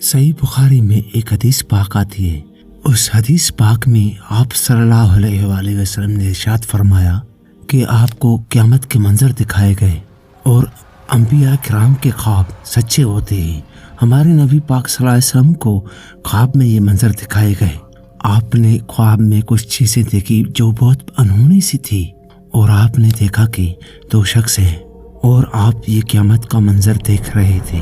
صحیح بخاری میں ایک حدیث پاک آتی ہے. اس حدیث پاک میں آپ صلی اللہ علیہ وآلہ وسلم نے ارشاد فرمایا کہ آپ کو قیامت کے منظر دکھائے گئے اور انبیاء کرام کے خواب سچے ہوتے ہیں. ہمارے نبی پاک صلی اللہ علیہ وسلم کو خواب میں یہ منظر دکھائے گئے. آپ نے خواب میں کچھ چیزیں دیکھی جو بہت انہونی سی تھی، اور آپ نے دیکھا کہ دو شخص ہیں اور آپ یہ قیامت کا منظر دیکھ رہے تھے،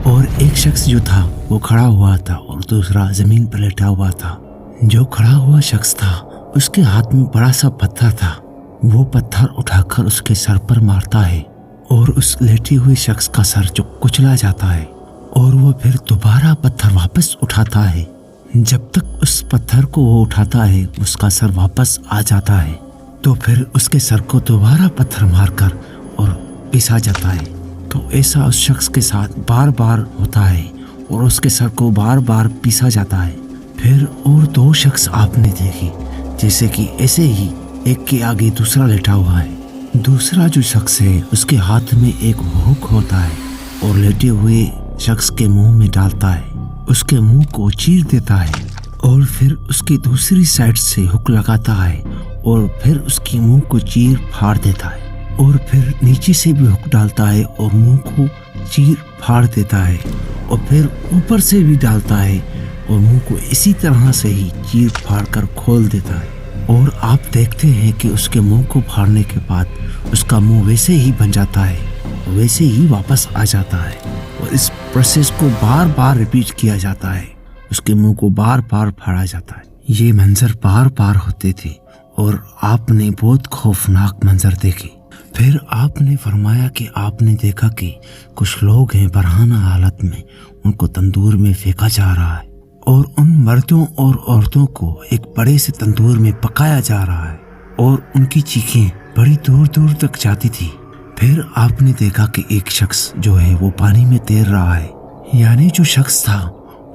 اور ایک شخص جو تھا وہ کھڑا ہوا تھا اور دوسرا زمین پر لیٹا ہوا تھا. جو کھڑا ہوا شخص تھا اس کے ہاتھ میں بڑا سا پتھر تھا. وہ پتھر اٹھا کر اس کے سر پر مارتا ہے اور اس لیٹے ہوئے شخص کا سر جو کچلا جاتا ہے، اور وہ پھر دوبارہ پتھر واپس اٹھاتا ہے. جب تک اس پتھر کو وہ اٹھاتا ہے اس کا سر واپس آ جاتا ہے، تو پھر اس کے سر کو دوبارہ پتھر مار کر اور پیسا جاتا ہے. تو ایسا اس شخص کے ساتھ بار بار ہوتا ہے اور اس کے سر کو بار بار پیسا جاتا ہے. پھر اور دو شخص آپ نے دیکھی، جیسے کہ ایسے ہی ایک کے آگے دوسرا لیٹا ہوا ہے. دوسرا جو شخص ہے اس کے ہاتھ میں ایک ہک ہوتا ہے اور لیٹے ہوئے شخص کے منہ میں ڈالتا ہے، اس کے منہ کو چیر دیتا ہے، اور پھر اس کی دوسری سائڈ سے ہک لگاتا ہے اور پھر اس کی منہ کو چیر پھاڑ دیتا ہے، اور پھر نیچے سے بھی ہک ڈالتا ہے اور منہ کو چیر پھاڑ دیتا ہے، اور پھر اوپر سے بھی ڈالتا ہے اور منہ کو اسی طرح سے ہی چیر پھاڑ کر کھول دیتا ہے. اور آپ دیکھتے ہیں کہ اس کے منہ کو پھاڑنے کے بعد اس کا منہ ویسے ہی بن جاتا ہے، ویسے ہی واپس آ جاتا ہے، اور اس پروسیس کو بار بار ریپیٹ کیا جاتا ہے. اس کے منہ کو بار بار پھاڑا جاتا ہے. یہ منظر بار بار ہوتے تھے اور آپ نے بہت خوفناک منظر دیکھے. پھر آپ نے فرمایا کہ آپ نے دیکھا کہ کچھ لوگ ہیں برہنہ حالت میں، ان کو تندور میں پھینکا جا رہا ہے، اور ان مردوں اور عورتوں کو ایک بڑے سے تندور میں پکایا جا رہا ہے، اور ان کی چیخیں بڑی دور دور تک جاتی تھی. پھر آپ نے دیکھا کہ ایک شخص جو ہے وہ پانی میں تیر رہا ہے. یعنی جو شخص تھا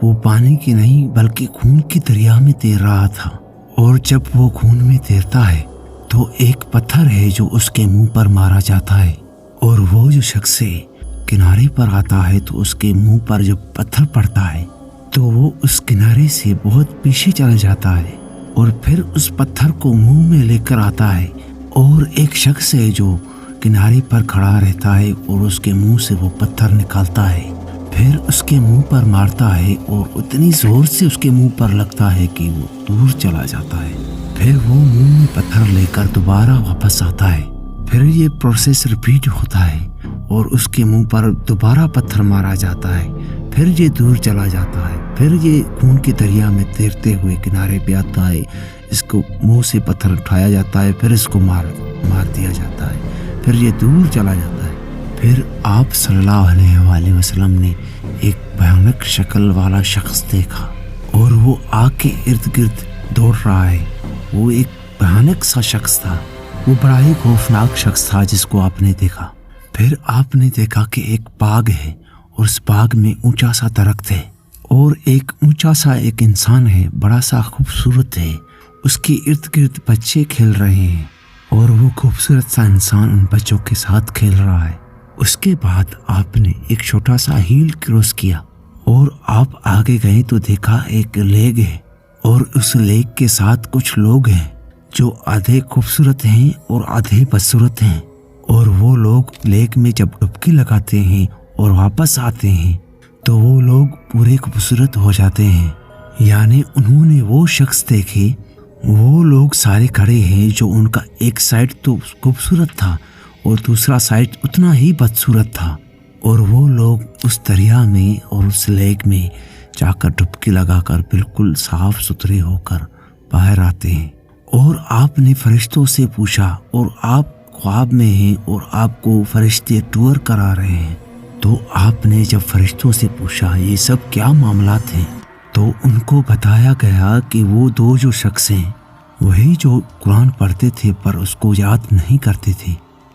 وہ پانی کی نہیں بلکہ خون کی دریا میں تیر رہا تھا. اور جب وہ خون میں تیرتا ہے تو ایک پتھر ہے جو اس کے منہ پر مارا جاتا ہے، اور وہ جو شخص ہے کنارے پر آتا ہے تو اس کے منہ پر جب پتھر پڑتا ہے تو وہ اس کنارے سے بہت پیچھے چلا جاتا ہے، اور پھر اس پتھر کو منہ میں لے کر آتا ہے. اور ایک شخص ہے جو کنارے پر کھڑا رہتا ہے اور اس کے منہ سے وہ پتھر نکالتا ہے، پھر اس کے منہ پر مارتا ہے اور اتنی زور سے اس کے منہ پر لگتا ہے کہ وہ دور چلا جاتا ہے. پھر وہ منہ میں پتھر لے کر دوبارہ واپس آتا ہے. پھر یہ پروسیس ریپیٹ ہوتا ہے اور اس کے منہ پر دوبارہ پتھر مارا جاتا ہے. پھر یہ دور چلا جاتا ہے. پھر یہ خون کی دریا میں تیرتے ہوئے کنارے پہ آتا ہے، اس کو منہ سے پتھر اٹھایا جاتا ہے، پھر اس کو مار دیا جاتا ہے. پھر یہ دور چلا جاتا ہے. پھر آپ صلی اللہ علیہ وآلہ وسلم نے ایک بھیانک شکل والا شخص دیکھا، اور وہ آگ کے ارد گرد دوڑ رہا ہے. وہ ایک بھیانک سا شخص تھا، وہ بڑا ہی خوفناک شخص تھا جس کو آپ نے دیکھا. پھر آپ نے دیکھا کہ ایک باغ ہے، اور اس باغ میں اونچا سا درخت ہے، اور ایک اونچا سا ایک انسان ہے، بڑا سا خوبصورت ہے. اس کے ارد گرد بچے کھیل رہے ہیں، اور وہ خوبصورت سا انسان ان بچوں کے ساتھ کھیل رہا ہے. اس کے بعد آپ نے ایک چھوٹا سا ہیل کراس کیا، اور آپ آگے گئے تو دیکھا ایک لیگ ہے، اور اس لیگ کے ساتھ کچھ لوگ ہیں جو آدھے خوبصورت ہیں اور آدھے بدصورت ہیں. اور وہ لوگ لیگ میں جب ڈبکی لگاتے ہیں اور واپس آتے ہیں تو وہ لوگ پورے خوبصورت ہو جاتے ہیں. یعنی انہوں نے وہ شخص دیکھے، وہ لوگ سارے کھڑے ہیں جو ان کا ایک سائڈ تو خوبصورت تھا اور دوسرا سائڈ اتنا ہی بدصورت تھا، اور وہ لوگ اس دریا میں اور اس لیگ میں جا کر ڈبکی لگا کر بالکل صاف ستھرے ہو کر باہر آتے ہیں. اور آپ نے فرشتوں سے پوچھا، اور آپ خواب میں ہیں اور آپ کو فرشتے ٹور کرا رہے ہیں، تو آپ نے جب فرشتوں سے پوچھا یہ سب کیا معاملات ہیں تو ان کو بتایا گیا کہ وہ دو جو شخص ہیں وہی جو قرآن پڑھتے تھے پر اس کو یاد نہیں کرتے تھے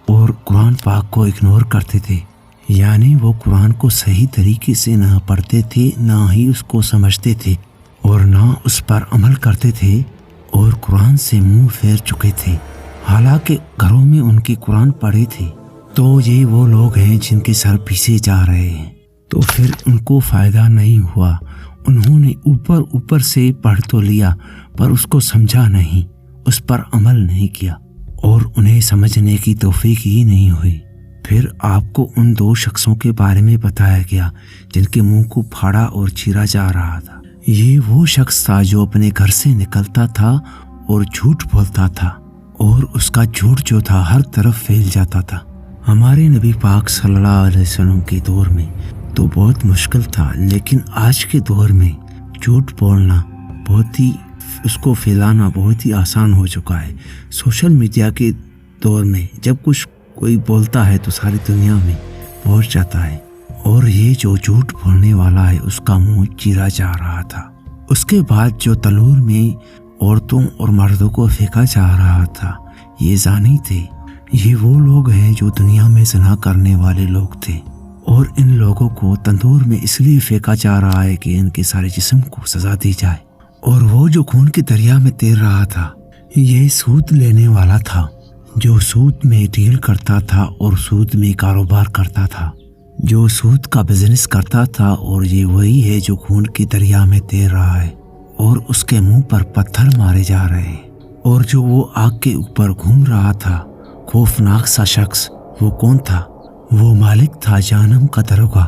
اور قرآن پاک کو اگنور کرتے تھے. یعنی وہ قرآن کو صحیح طریقے سے نہ پڑھتے تھے، نہ ہی اس کو سمجھتے تھے، اور نہ اس پر عمل کرتے تھے، اور قرآن سے منہ پھیر چکے تھے. حالانکہ گھروں میں ان کی قرآن پڑھے تھے. تو یہ وہ لوگ ہیں جن کے سر پیچھے جا رہے ہیں. تو پھر ان کو فائدہ نہیں ہوا۔ انہوں نے اوپر سے پڑھ تو لیا پر اس کو سمجھا نہیں، اس پر عمل نہیں کیا اور انہیں سمجھنے کی توفیق ہی نہیں ہوئی۔ پھر آپ کو ان 2 شخصوں کے بارے میں بتایا گیا جن کے منہ کو پھاڑا اور چیرا جا رہا تھا۔ یہ وہ شخص تھا جو اپنے گھر سے نکلتا تھا اور جھوٹ بولتا تھا، اور اس کا جھوٹ جو تھا ہر طرف پھیل جاتا تھا۔ ہمارے نبی پاک صلی اللہ علیہ وسلم کے دور میں تو بہت مشکل تھا، لیکن آج کے دور میں جھوٹ بولنا اس کو پھیلانا بہت ہی آسان ہو چکا ہے۔ سوشل میڈیا کے دور میں جب کوئی بولتا ہے تو ساری دنیا میں پہنچ جاتا ہے، اور یہ جو جھوٹ بولنے والا ہے اس کا منہ چیرا جا رہا تھا۔ اس کے بعد جو تنور میں عورتوں اور مردوں کو پھینکا جا رہا تھا، یہ زانی تھے۔ یہ وہ لوگ ہیں جو دنیا میں زنا کرنے والے لوگ تھے، اور ان لوگوں کو تندور میں اس لیے پھینکا جا رہا ہے کہ ان کے سارے جسم کو سزا دی جائے۔ اور وہ جو خون کے دریا میں تیر رہا تھا، یہ سود لینے والا تھا، جو سود میں ڈیل کرتا تھا اور سود میں کاروبار کرتا تھا، جو سود کا بزنس کرتا تھا، اور یہ وہی ہے جو خون کے دریا میں تیر رہا ہے اور اس کے منہ پر پتھر مارے جا رہے ہیں۔ اور جو وہ آگ کے اوپر گھوم رہا تھا، خوفناک سا شخص، وہ کون تھا؟ وہ مالک تھا جہنم کا دروگہ۔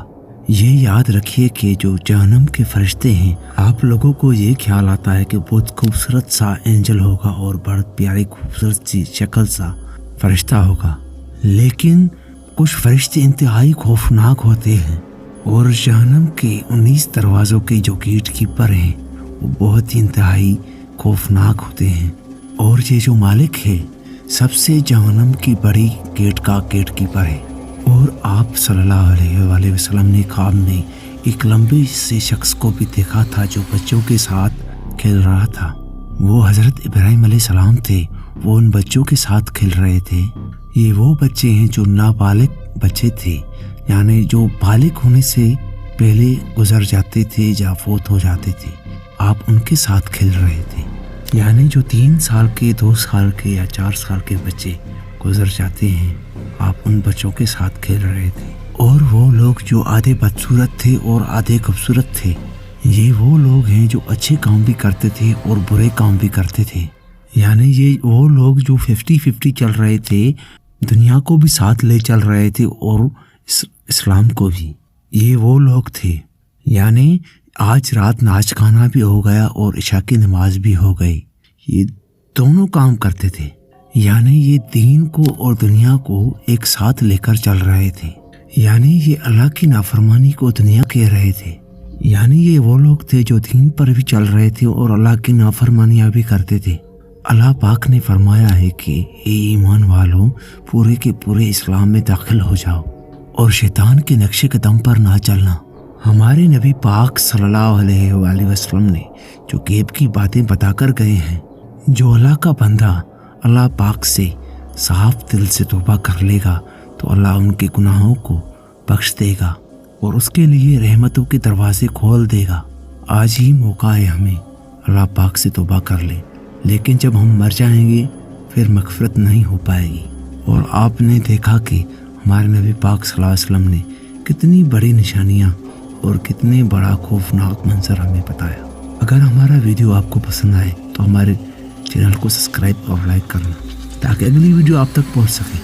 یہ یاد رکھیے کہ جو جہنم کے فرشتے ہیں، آپ لوگوں کو یہ خیال آتا ہے کہ بہت خوبصورت سا اینجل ہوگا اور بہت پیاری خوبصورت سی شکل سا فرشتہ ہوگا، لیکن کچھ فرشتے انتہائی خوفناک ہوتے ہیں، اور جہنم کے 19 دروازوں کے جو گیٹ کیپر ہیں وہ بہت ہی انتہائی خوفناک ہوتے ہیں۔ اور یہ جو مالک ہے سب سے جہنم کی بڑی گیٹ کا گیٹ کیپر ہے۔ اور آپ صلی اللہ علیہ وآلہ وسلم نے خواب میں ایک لمبے سے شخص کو بھی دیکھا تھا جو بچوں کے ساتھ کھیل رہا تھا۔ وہ حضرت ابراہیم علیہ السلام تھے، وہ ان بچوں کے ساتھ کھیل رہے تھے۔ یہ وہ بچے ہیں جو نابالغ بچے تھے، یعنی جو بالغ ہونے سے پہلے گزر جاتے تھے یا فوت ہو جاتے تھے۔ آپ ان کے ساتھ کھیل رہے تھے، یعنی جو 3 سال کے، 2 سال کے یا 4 سال کے بچے گزر جاتے ہیں، آپ ان بچوں کے ساتھ کھیل رہے تھے۔ اور وہ لوگ جو آدھے بدصورت تھے اور آدھے خوبصورت تھے، یہ وہ لوگ ہیں جو اچھے کام بھی کرتے تھے اور برے کام بھی کرتے تھے، یعنی یہ وہ لوگ جو 50-50 چل رہے تھے، دنیا کو بھی ساتھ لے چل رہے تھے اور اسلام کو بھی۔ یہ وہ لوگ تھے، یعنی آج رات ناچ گانا بھی ہو گیا اور عشاء کی نماز بھی ہو گئی، یہ دونوں کام کرتے تھے، یعنی یہ دین کو اور دنیا کو ایک ساتھ لے کر چل رہے تھے، یعنی یہ اللہ کی نافرمانی کو دنیا کہہ رہے تھے، یعنی یہ وہ لوگ تھے جو دین پر بھی چل رہے تھے اور اللہ کی نافرمانیاں بھی کرتے تھے۔ اللہ پاک نے فرمایا ہے کہ اے ایمان والوں، پورے کے پورے اسلام میں داخل ہو جاؤ اور شیطان کے نقش قدم پر نہ چلنا۔ ہمارے نبی پاک صلی اللہ علیہ وآلہ وسلم نے جو غیب کی باتیں بتا کر گئے ہیں، جو اللہ کا بندہ اللہ پاک سے صاف دل سے توبہ کر لے گا تو اللہ ان کے گناہوں کو بخش دے گا اور اس کے لیے رحمتوں کے دروازے کھول دے گا۔ آج ہی موقع ہے ہمیں اللہ پاک سے توبہ کر لیں، لیکن جب ہم مر جائیں گے پھر مغفرت نہیں ہو پائے گی۔ اور آپ نے دیکھا کہ ہمارے نبی پاک صلی اللہ علیہ وسلم نے کتنی بڑی نشانیاں اور کتنے بڑا خوفناک منظر ہمیں بتایا۔ اگر ہمارا ویڈیو آپ کو پسند آئے تو ہمارے چینل کو سبسکرائب اور لائک کرنا تاکہ اگلی ویڈیو آپ تک پہنچ سکے۔